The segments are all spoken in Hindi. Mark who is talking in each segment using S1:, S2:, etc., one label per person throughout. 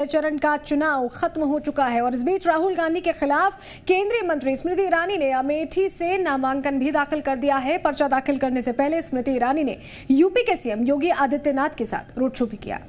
S1: चरण का चुनाव खत्म हो चुका है और इस बीच राहुल गांधी के खिलाफ केंद्रीय मंत्री स्मृति ईरानी ने अमेठी से नामांकन भी दाखिल कर दिया है। पर्चा दाखिल करने से पहले स्मृति ईरानी ने यूपी के सीएम योगी आदित्यनाथ के साथ रोड शो भी किया।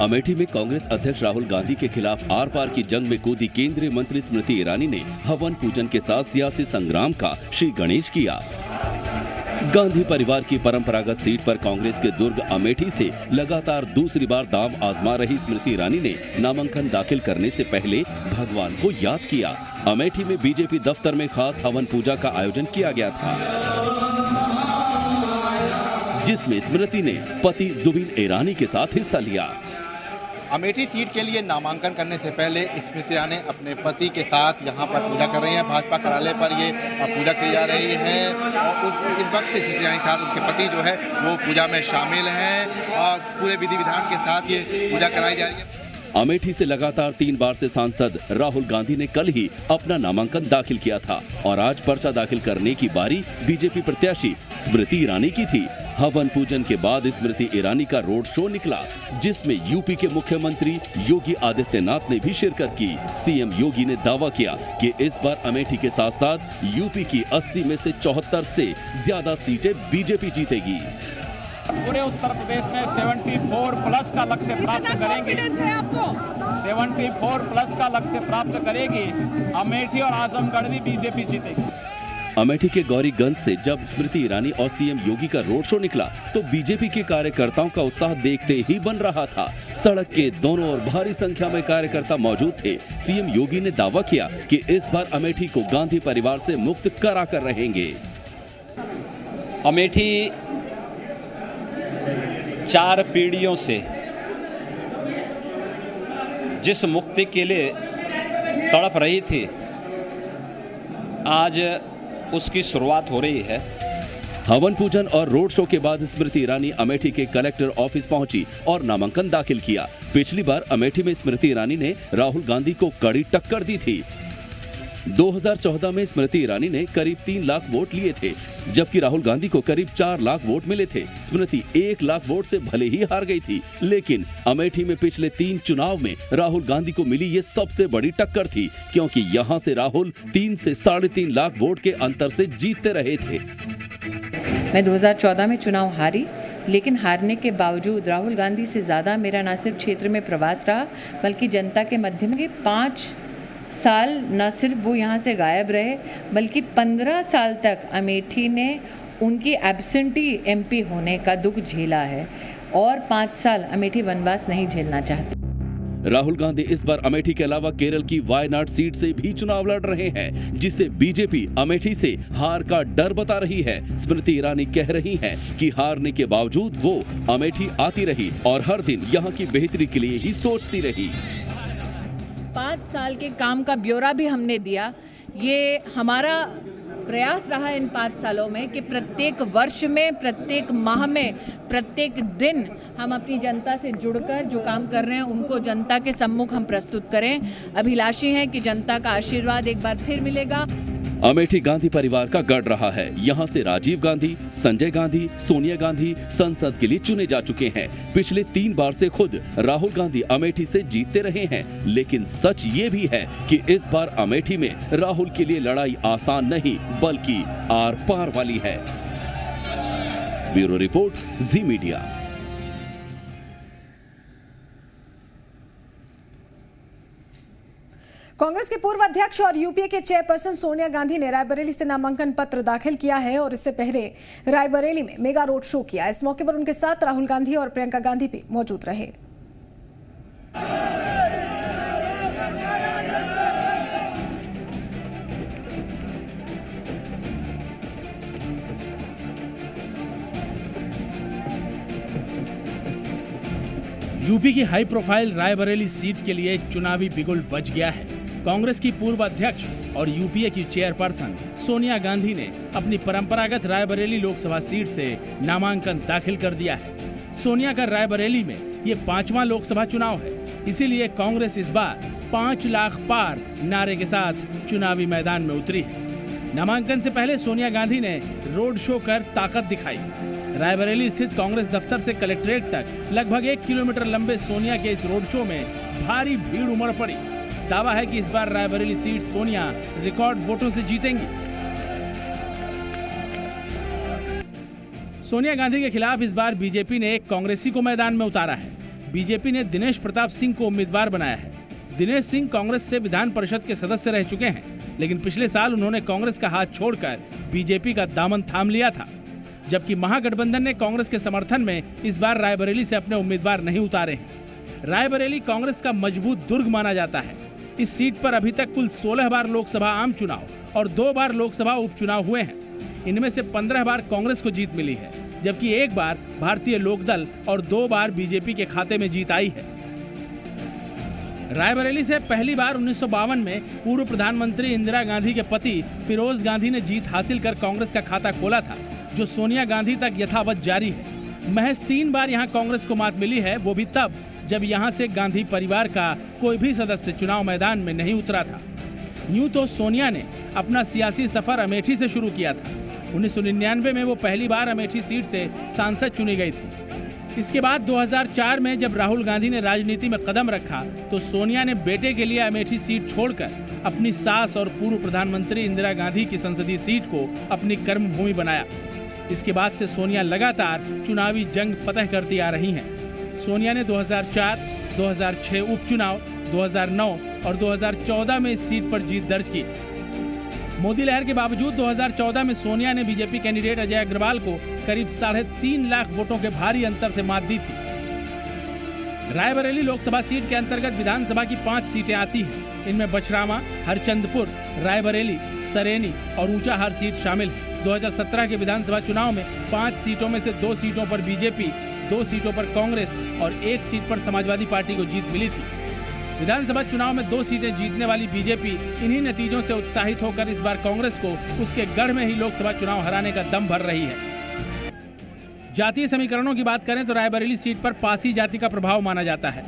S2: अमेठी में कांग्रेस अध्यक्ष राहुल गांधी के खिलाफ आर पार की जंग में कूदी केंद्रीय मंत्री स्मृति ईरानी ने हवन पूजन के साथ सियासी संग्राम का श्री गणेश किया। गांधी परिवार की परंपरागत सीट पर कांग्रेस के दुर्ग अमेठी से लगातार दूसरी बार दांव आजमा रही स्मृति ईरानी ने नामांकन दाखिल करने से पहले भगवान को याद किया। अमेठी में बीजेपी दफ्तर में खास हवन पूजा का आयोजन किया गया था, जिसमें स्मृति ने पति जुबिन ईरानी के साथ हिस्सा लिया।
S3: अमेठी सीट के लिए नामांकन करने से पहले स्मृति ईरानी अपने पति के साथ यहां पर पूजा कर रही हैं। भाजपा कार्यालय पर ये पूजा की जा रही है और इस वक्त स्मृति ईरानी के साथ उनके पति जो है वो पूजा में शामिल हैं और पूरे विधि विधान के साथ ये पूजा कराई जा रही है।
S2: अमेठी से लगातार 3 बार से सांसद राहुल गांधी ने कल ही अपना नामांकन दाखिल किया था और आज पर्चा दाखिल करने की बारी बीजेपी प्रत्याशी स्मृति ईरानी की थी। हवन पूजन के बाद स्मृति ईरानी का रोड शो निकला, जिसमें यूपी के मुख्यमंत्री योगी आदित्यनाथ ने भी शिरकत की। सीएम योगी ने दावा किया कि इस बार अमेठी के साथ साथ यूपी की 80 में से 74 से ज्यादा सीटें बीजेपी जीतेगी।
S4: पूरे उत्तर प्रदेश में 74 प्लस का लक्ष्य प्राप्त करेंगे। 74 प्लस का लक्ष्य प्राप्त करेगी। अमेठी और आजमगढ़ भी बीजेपी जीतेगी।
S2: अमेठी के गौरीगंज से जब स्मृति ईरानी और सीएम योगी का रोड शो निकला तो बीजेपी के कार्यकर्ताओं का उत्साह देखते ही बन रहा था। सड़क के दोनों ओर भारी संख्या में कार्यकर्ता मौजूद थे। सीएम योगी ने दावा किया कि इस बार अमेठी को गांधी परिवार से मुक्त करा कर रहेंगे।
S5: अमेठी 4 पीढ़ियों से जिस मुक्ति के लिए तड़प रही थी, आज उसकी शुरुआत हो रही है।
S2: हवन पूजन और रोड शो के बाद स्मृति ईरानी अमेठी के कलेक्टर ऑफिस पहुंची और नामांकन दाखिल किया। पिछली बार अमेठी में स्मृति ईरानी ने राहुल गांधी को कड़ी टक्कर दी थी। 2014 में स्मृति ईरानी ने करीब 3 लाख वोट लिए थे, जबकि राहुल गांधी को करीब 4 लाख वोट मिले थे। स्मृति 1 लाख वोट से भले ही हार गई थी, लेकिन अमेठी में पिछले 3 चुनाव में राहुल गांधी को मिली ये सबसे बड़ी टक्कर थी, क्योंकि यहां से राहुल 3 से 3.5 लाख वोट के अंतर से जीतते रहे थे।
S6: मैं 2014 में चुनाव हारी, लेकिन हारने के बावजूद राहुल गांधी से ज़्यादा मेरा न सिर्फ क्षेत्र में प्रवास रहा, बल्कि जनता के मध्य में 5 साल न सिर्फ वो यहाँ से गायब रहे, बल्कि 15 साल तक अमेठी ने उनकी एब्सेंटी एमपी होने का दुख झेला है और 5 साल अमेठी वनवास नहीं झेलना चाहते।
S2: राहुल गांधी इस बार अमेठी के अलावा केरल की वायनाड सीट से भी चुनाव लड़ रहे हैं, जिसे बीजेपी अमेठी से हार का डर बता रही है। स्मृति ईरानी कह रही हैं कि हारने के बावजूद वो अमेठी आती रही और हर दिन यहाँ की बेहतरी के लिए ही सोचती रही।
S6: 5 साल के काम का ब्यौरा भी हमने दिया। ये हमारा प्रयास रहा इन 5 सालों में कि प्रत्येक वर्ष में, प्रत्येक माह में, प्रत्येक दिन हम अपनी जनता से जुड़कर जो काम कर रहे हैं उनको जनता के सम्मुख हम प्रस्तुत करें। अभिलाषी हैं कि जनता का आशीर्वाद एक बार फिर मिलेगा।
S2: अमेठी गांधी परिवार का गढ़ रहा है। यहाँ से राजीव गांधी, संजय गांधी, सोनिया गांधी संसद के लिए चुने जा चुके हैं। पिछले 3 बार से खुद राहुल गांधी अमेठी से जीतते रहे हैं, लेकिन सच ये भी है कि इस बार अमेठी में राहुल के लिए लड़ाई आसान नहीं, बल्कि आर पार वाली है। ब्यूरो रिपोर्ट, जी मीडिया।
S1: कांग्रेस के पूर्व अध्यक्ष और यूपीए के चेयरपर्सन सोनिया गांधी ने रायबरेली से नामांकन पत्र दाखिल किया है और इससे पहले रायबरेली में मेगा रोड शो किया। इस मौके पर उनके साथ राहुल गांधी और प्रियंका गांधी भी मौजूद रहे।
S7: यूपी की हाई प्रोफाइल रायबरेली सीट के लिए चुनावी बिगुल बज गया है। कांग्रेस की पूर्व अध्यक्ष और यूपीए की चेयरपर्सन सोनिया गांधी ने अपनी परंपरागत रायबरेली लोकसभा सीट से नामांकन दाखिल कर दिया है। सोनिया का रायबरेली में ये 5वां लोकसभा चुनाव है, इसीलिए कांग्रेस इस बार 5 लाख पार नारे के साथ चुनावी मैदान में उतरी है। नामांकन से पहले सोनिया गांधी ने रोड शो कर ताकत दिखाई। रायबरेली स्थित कांग्रेस दफ्तर से कलेक्ट्रेट तक लगभग 1 किलोमीटर लंबे सोनिया के इस रोड शो में भारी भीड़ उमड़ पड़ी। दावा है कि इस बार रायबरेली सीट सोनिया रिकॉर्ड वोटों से जीतेंगी। सोनिया गांधी के खिलाफ इस बार बीजेपी ने एक कांग्रेसी को मैदान में उतारा है। बीजेपी ने दिनेश प्रताप सिंह को उम्मीदवार बनाया है। दिनेश सिंह कांग्रेस से विधान परिषद के सदस्य रह चुके हैं, लेकिन पिछले साल उन्होंने कांग्रेस का हाथ छोड़कर बीजेपी का दामन थाम लिया था। जबकि महागठबंधन ने कांग्रेस के समर्थन में इस बार रायबरेली से अपने उम्मीदवार नहीं उतारे हैं। रायबरेली कांग्रेस का मजबूत दुर्ग माना जाता है। इस सीट पर अभी तक कुल 16 बार लोकसभा आम चुनाव और 2 बार लोकसभा उपचुनाव हुए हैं। इनमें से 15 बार कांग्रेस को जीत मिली है, जबकि 1 बार भारतीय लोकदल और 2 बार बीजेपी के खाते में जीत आई है। रायबरेली से पहली बार 1952 में पूर्व प्रधानमंत्री इंदिरा गांधी के पति फिरोज गांधी ने जीत हासिल कर कांग्रेस का खाता खोला था, जो सोनिया गांधी तक यथावत जारी है। महज 3 बार यहां कांग्रेस को मात मिली है, वो भी तब जब यहां से गांधी परिवार का कोई भी सदस्य चुनाव मैदान में नहीं उतरा था। यूं तो सोनिया ने अपना सियासी सफर अमेठी से शुरू किया था। 1999 में वो पहली बार अमेठी सीट से सांसद चुनी गई थी। इसके बाद 2004 में जब राहुल गांधी ने राजनीति में कदम रखा तो सोनिया ने बेटे के लिए अमेठी सीट छोड़कर अपनी सास और पूर्व प्रधानमंत्री इंदिरा गांधी की संसदीय सीट को अपनी कर्मभूमि बनाया। इसके बाद से सोनिया लगातार चुनावी जंग फतह करती आ रही हैं। सोनिया ने 2004, 2006 उपचुनाव, 2009 और 2014 में इस सीट पर जीत दर्ज की। मोदी लहर के बावजूद 2014 में सोनिया ने बीजेपी कैंडिडेट अजय अग्रवाल को करीब 3.5 लाख वोटों के भारी अंतर से मात दी थी। रायबरेली लोकसभा सीट के अंतर्गत विधानसभा की 5 सीटें आती हैं। इनमें बछरामा, हरचंदपुर, रायबरेली, सरेनी और ऊंचाहार सीट शामिल है। 2017 के विधानसभा चुनाव में 5 सीटों में से 2 सीटों पर बीजेपी, 2 सीटों पर कांग्रेस और 1 सीट पर समाजवादी पार्टी को जीत मिली थी। विधानसभा चुनाव में 2 सीटें जीतने वाली बीजेपी इन्हीं नतीजों से उत्साहित होकर इस बार कांग्रेस को उसके गढ़ में ही लोकसभा चुनाव हराने का दम भर रही है। जातीय समीकरणों की बात करें तो रायबरेली सीट पर पासी जाति का प्रभाव माना जाता है।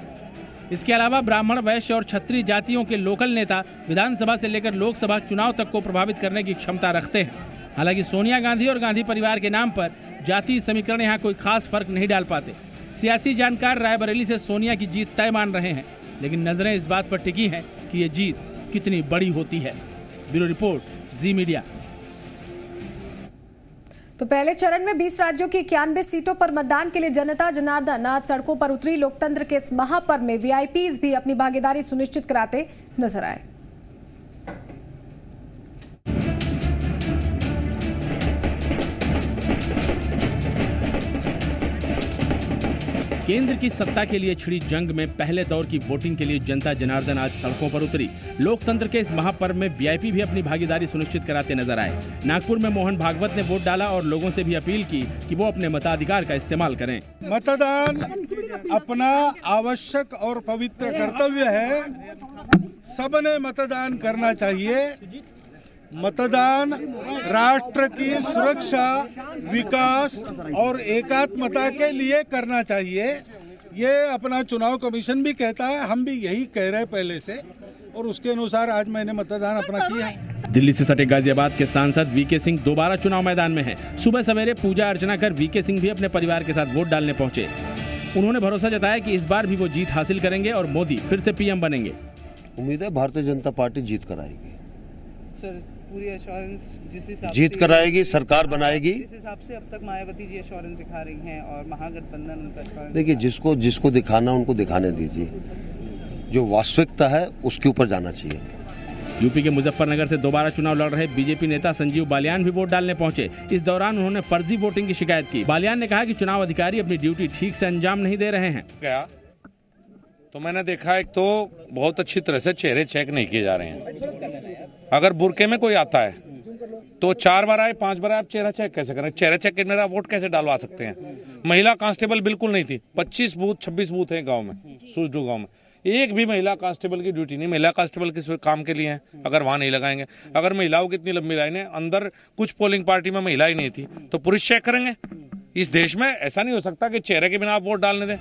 S7: इसके अलावा ब्राह्मण, वैश्य और क्षत्रिय जातियों के लोकल नेता विधानसभा से लेकर लोकसभा चुनाव तक को प्रभावित करने की क्षमता रखते हैं। हालांकि सोनिया गांधी और गांधी परिवार के नाम पर जातीय समीकरण यहाँ कोई खास फर्क नहीं डाल पाते। सियासी जानकार रायबरेली से सोनिया की जीत तय मान रहे हैं, लेकिन नजरें इस बात पर टिकी हैं कि ये जीत कितनी बड़ी होती है। ब्यूरो रिपोर्ट, जी मीडिया।
S1: तो पहले चरण में 20 राज्यों की 91 सीटों पर मतदान के लिए जनता जनार्दन आज सड़कों पर उतरी। लोकतंत्र के इस महापर्व में वीआईपीज भी अपनी भागीदारी सुनिश्चित कराते नजर आए।
S7: केंद्र की सत्ता के लिए छिड़ी जंग में पहले दौर की वोटिंग के लिए जनता जनार्दन आज सड़कों पर उतरी। लोकतंत्र के इस महापर्व में वीआईपी भी अपनी भागीदारी सुनिश्चित कराते नजर आए। नागपुर में मोहन भागवत ने वोट डाला और लोगों से भी अपील की कि वो अपने मताधिकार का इस्तेमाल करें।
S8: मतदान अपना आवश्यक और पवित्र कर्तव्य है। सबने मतदान करना चाहिए। मतदान राष्ट्र की सुरक्षा, विकास और एकात्मता के लिए करना चाहिए। ये अपना चुनाव कमीशन भी कहता है, हम भी यही कह रहे हैं पहले से, और उसके अनुसार आज मैंने मतदान अपना किया है।
S7: दिल्ली से सटे गाजियाबाद के सांसद वीके सिंह दोबारा चुनाव मैदान में हैं। सुबह सवेरे पूजा अर्चना कर वीके सिंह भी अपने परिवार के साथ वोट डालने पहुंचे। उन्होंने भरोसा जताया कि इस बार भी वो जीत हासिल करेंगे और मोदी फिर से पीएम बनेंगे।
S9: उम्मीद है भारतीय जनता पार्टी जीत कराएगी।
S10: सर, पूरी एश्योरेंस जिस हिसाब
S9: जीत कराएगी, सरकार बनाएगी।
S10: जिस हिसाब से अब तक मायावती जी एश्योरेंस दिखा रही हैं और महागठबंधन उनका एश्योरेंस।
S9: देखिए, जिसको दिखाना उनको दिखाने दीजिए। जो वास्तविकता है उसके ऊपर जाना चाहिए।
S7: यूपी के मुजफ्फरनगर से दोबारा चुनाव लड़ रहे बीजेपी नेता संजीव बालियान भी वोट डालने पहुंचे। इस दौरान उन्होंने फर्जी वोटिंग की शिकायत की। बालियान ने कहा कि चुनाव अधिकारी अपनी ड्यूटी ठीक से अंजाम नहीं दे रहे हैं।
S5: गया तो मैंने देखा एक तो बहुत अच्छी तरह से चेहरे चेक नहीं किए जा रहे हैं। अगर बुरके में कोई आता है तो 4 बार आए, 5 बार आए, आप चेहरा चेक कैसे करें? चेहरा चेक करने मेरा वोट कैसे डालवा सकते हैं? महिला कांस्टेबल बिल्कुल नहीं थी। 25 बूथ 26 बूथ है गांव में, सूजडू गांव में। एक भी महिला कांस्टेबल की ड्यूटी नहीं। महिला कांस्टेबल किस काम के लिए है अगर वहां नहीं लगाएंगे? अगर महिलाओं की इतनी लंबी लाइन है, अंदर कुछ पोलिंग पार्टी में महिला ही नहीं थी, तो पुरुष चेक करेंगे? इस देश में ऐसा नहीं हो सकता कि चेहरे के बिना आप वोट डालने दें।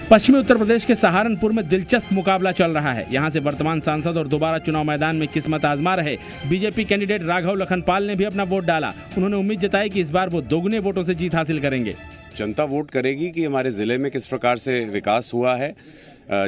S7: पश्चिमी उत्तर प्रदेश के सहारनपुर में दिलचस्प मुकाबला चल रहा है। यहां से वर्तमान सांसद और दोबारा चुनाव मैदान में किस्मत आजमा रहे बीजेपी कैंडिडेट राघव लखनपाल ने भी अपना वोट डाला। उन्होंने उम्मीद जताई कि इस बार वो दोगुने वोटों से जीत हासिल करेंगे।
S11: जनता वोट करेगी कि हमारे जिले में किस प्रकार से विकास हुआ है।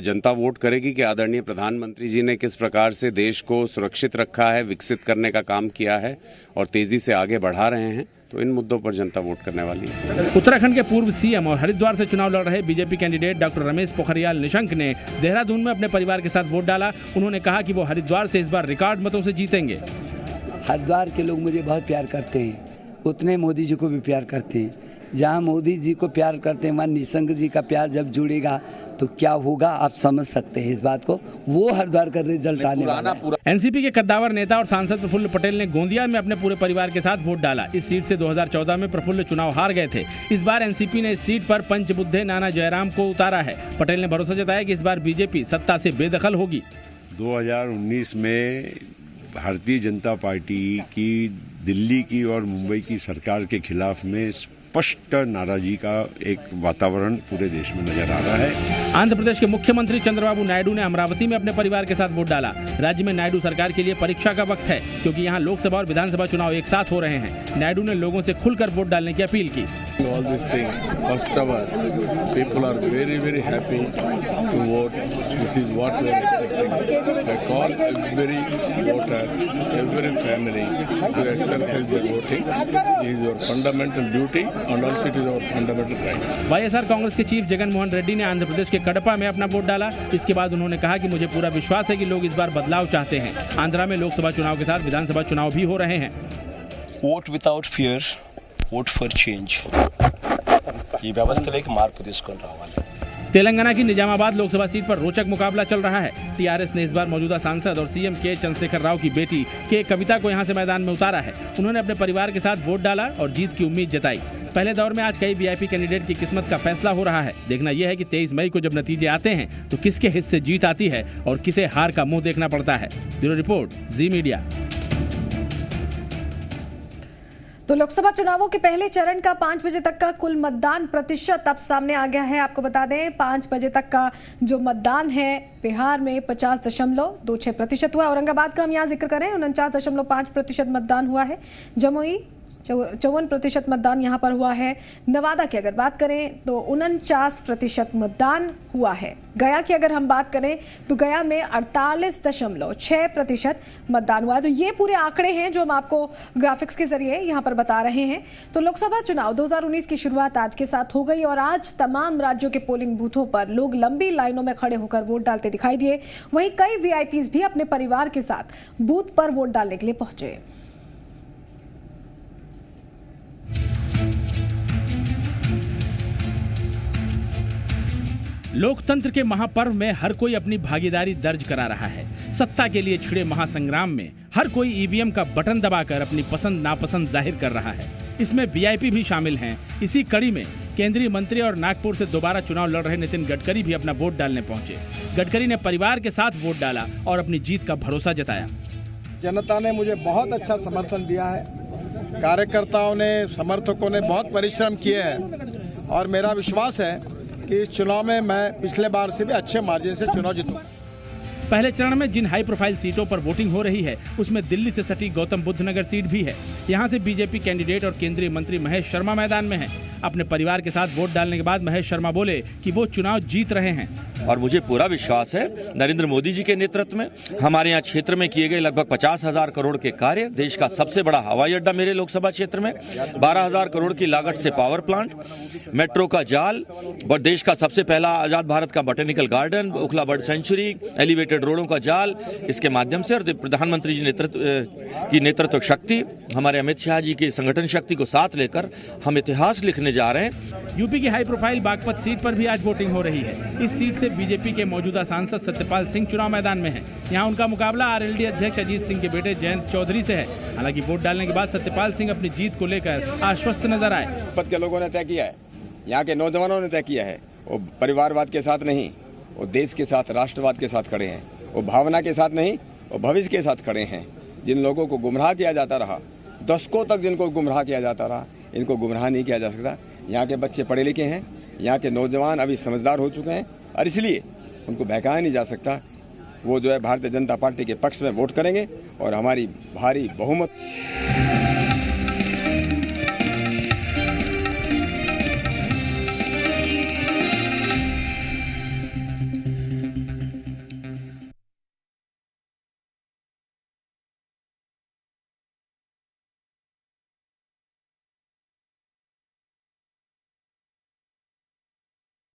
S11: जनता वोट करेगी कि आदरणीय प्रधानमंत्री जी ने किस प्रकार से देश को सुरक्षित रखा है, विकसित करने का काम किया है और तेजी से आगे बढ़ा रहे हैं। तो इन मुद्दों पर जनता वोट करने वाली है।
S7: उत्तराखंड के पूर्व सीएम और हरिद्वार से चुनाव लड़ रहे BJP candidate doctor Ramesh Pokhriyal Nishank ने देहरादून में अपने परिवार के साथ वोट डाला। उन्होंने कहा कि वो हरिद्वार से इस बार रिकॉर्ड मतों से जीतेंगे।
S12: हरिद्वार के लोग मुझे बहुत प्यार करते हैं, उतने मोदी जी को भी प्यार करते हैं। जहाँ मोदी जी को प्यार करते हैं वहाँ निशंक जी का प्यार जब जुड़ेगा तो क्या होगा आप समझ सकते हैं इस बात को। वो हरिद्वार का रिजल्ट आने वाला है।
S7: एनसीपी के कद्दावर नेता और सांसद प्रफुल्ल पटेल ने गोंदिया में अपने पूरे परिवार के साथ वोट डाला। इस सीट से 2014 में प्रफुल्ल चुनाव हार गए थे। इस बार एनसीपी ने इस सीट पर पंचबुद्धे नाना जयराम को उतारा है। पटेल ने भरोसा जताया कि इस बार बीजेपी सत्ता से बेदखल होगी।
S13: 2019 में भारतीय जनता पार्टी की दिल्ली की और मुंबई की सरकार के खिलाफ में स्पष्ट नाराजगी का एक वातावरण पूरे देश में नजर आ रहा है।
S7: आंध्र प्रदेश के मुख्यमंत्री चंद्रबाबू नायडू ने अमरावती में अपने परिवार के साथ वोट डाला। राज्य में नायडू सरकार के लिए परीक्षा का वक्त है, क्योंकि यहाँ लोकसभा और विधानसभा चुनाव एक साथ हो रहे हैं। नायडू ने लोगों से खुलकर वोट डालने की अपील की।
S14: All these things. First of all, people are very, very happy to vote. This is what we are expecting. I call every voter, every family to exercise their voting. It is your fundamental duty and also it is our fundamental right.
S7: YSR Congress के चीफ जगन मोहन रेड्डी ने आंध्र प्रदेश के कडपा में अपना वोट डाला। इसके बाद उन्होंने कहा कि मुझे पूरा विश्वास है कि लोग इस बार बदलाव चाहते हैं। आंध्रा में लोकसभा चुनाव के साथ विधानसभा चुनाव भी हो रहे हैं।
S15: Vote without fear, vote for change, ఈ వ్యవస్థలోకి మార్పు తీసుకొని రావాలి।
S7: तेलंगाना की निजामाबाद लोकसभा सीट पर रोचक मुकाबला चल रहा है। टीआरएस ने इस बार मौजूदा सांसद और सीएम के चंद्रशेखर राव की बेटी के कविता को यहां से मैदान में उतारा है। उन्होंने अपने परिवार के साथ वोट डाला और जीत की उम्मीद जताई। पहले दौर में आज कई वीआईपी कैंडिडेट की किस्मत का फैसला हो रहा है। देखना यह है कि 23 मई को जब नतीजे आते हैं तो किसके हिस्से जीत आती है और किसे हार का मुंह देखना पड़ता है। ब्यूरो रिपोर्ट, जी मीडिया।
S1: तो लोकसभा चुनावों के पहले चरण का 5 बजे तक का कुल मतदान प्रतिशत अब सामने आ गया है। आपको बता दें 5 बजे तक का जो मतदान है बिहार में 50.26% हुआ। औरंगाबाद का हम यहाँ जिक्र करें 49.5% मतदान हुआ है। जमुई 54% मतदान यहाँ पर हुआ है। नवादा की अगर बात करें तो 49% मतदान हुआ है। गया की अगर हम बात करें तो गया में 48.6% मतदान हुआ है। तो ये पूरे आंकड़े हैं जो हम आपको ग्राफिक्स के जरिए यहाँ पर बता रहे हैं। तो लोकसभा चुनाव 2019 की शुरुआत आज के साथ हो गई और आज तमाम राज्यों के पोलिंग बूथों पर लोग लंबी लाइनों में खड़े होकर वोट डालते दिखाई दिए। वहीं कई वीआईपीज भी अपने परिवार के साथ बूथ पर वोट डालने के लिए पहुंचे।
S7: लोकतंत्र के महापर्व में हर कोई अपनी भागीदारी दर्ज करा रहा है। सत्ता के लिए छिड़े महासंग्राम में हर कोई ईवीएम का बटन दबाकर अपनी पसंद नापसंद जाहिर कर रहा है। इसमें वीआईपी भी शामिल हैं। इसी कड़ी में केंद्रीय मंत्री और नागपुर से दोबारा चुनाव लड़ रहे नितिन गडकरी भी अपना वोट डालने पहुंचे। गडकरी ने परिवार के साथ वोट डाला और अपनी जीत का भरोसा जताया।
S16: जनता ने मुझे बहुत अच्छा समर्थन दिया है। कार्यकर्ताओं ने, समर्थकों ने बहुत परिश्रम किए हैं और मेरा विश्वास है कि इस चुनाव में मैं पिछले बार से भी अच्छे मार्जिन से चुनाव जीतूंगा।
S7: पहले चरण में जिन हाई प्रोफाइल सीटों पर वोटिंग हो रही है उसमें दिल्ली से सटी गौतम बुद्ध नगर सीट भी है। यहां से बीजेपी कैंडिडेट और केंद्रीय मंत्री महेश शर्मा मैदान में हैं। अपने परिवार के साथ वोट डालने के बाद महेश शर्मा बोले कि वो चुनाव जीत रहे हैं
S17: और मुझे पूरा विश्वास है नरेंद्र मोदी जी के नेतृत्व में हमारे यहाँ क्षेत्र में किए गए लगभग 50,000 करोड़ के कार्य, देश का सबसे बड़ा हवाई अड्डा मेरे लोकसभा क्षेत्र में, 12,000 करोड़ की लागत से पावर प्लांट, मेट्रो का जाल, देश का सबसे पहला आजाद भारत का botanical garden, Okhla bird sanctuary, elevated रोडों का जाल, इसके माध्यम से और प्रधानमंत्री जी की नेतृत्व शक्ति, हमारे अमित शाह जी की संगठन शक्ति को साथ लेकर हम इतिहास लिखने जा रहे हैं।
S7: यूपी की हाई प्रोफाइल बागपत सीट पर भी आज वोटिंग हो रही है। इस सीट से बीजेपी के मौजूदा सांसद सत्यपाल सिंह चुनाव मैदान में हैं। यहां उनका मुकाबला आरएलडी अध्यक्ष अजीत सिंह के बेटे जयंत चौधरी से है। हालांकि वोट डालने के बाद सत्यपाल सिंह अपनी जीत को लेकर आश्वस्त नजर आए।
S18: बागपत के लोगों ने तय किया है, यहाँ के नौजवानों ने तय किया है, वो परिवारवाद के साथ नहीं, वो देश के साथ, राष्ट्रवाद के साथ खड़े हैं। वो भावना के साथ नहीं, वो भविष्य के साथ खड़े हैं। जिन लोगों को गुमराह किया जाता रहा, दशकों तक जिनको गुमराह किया जाता रहा, इनको गुमराह नहीं किया जा सकता। यहाँ के बच्चे पढ़े लिखे हैं, यहाँ के नौजवान अभी समझदार हो चुके हैं और इसलिए उनको बहकाया नहीं जा सकता। वो जो है भारतीय जनता पार्टी के पक्ष में वोट करेंगे और हमारी भारी बहुमत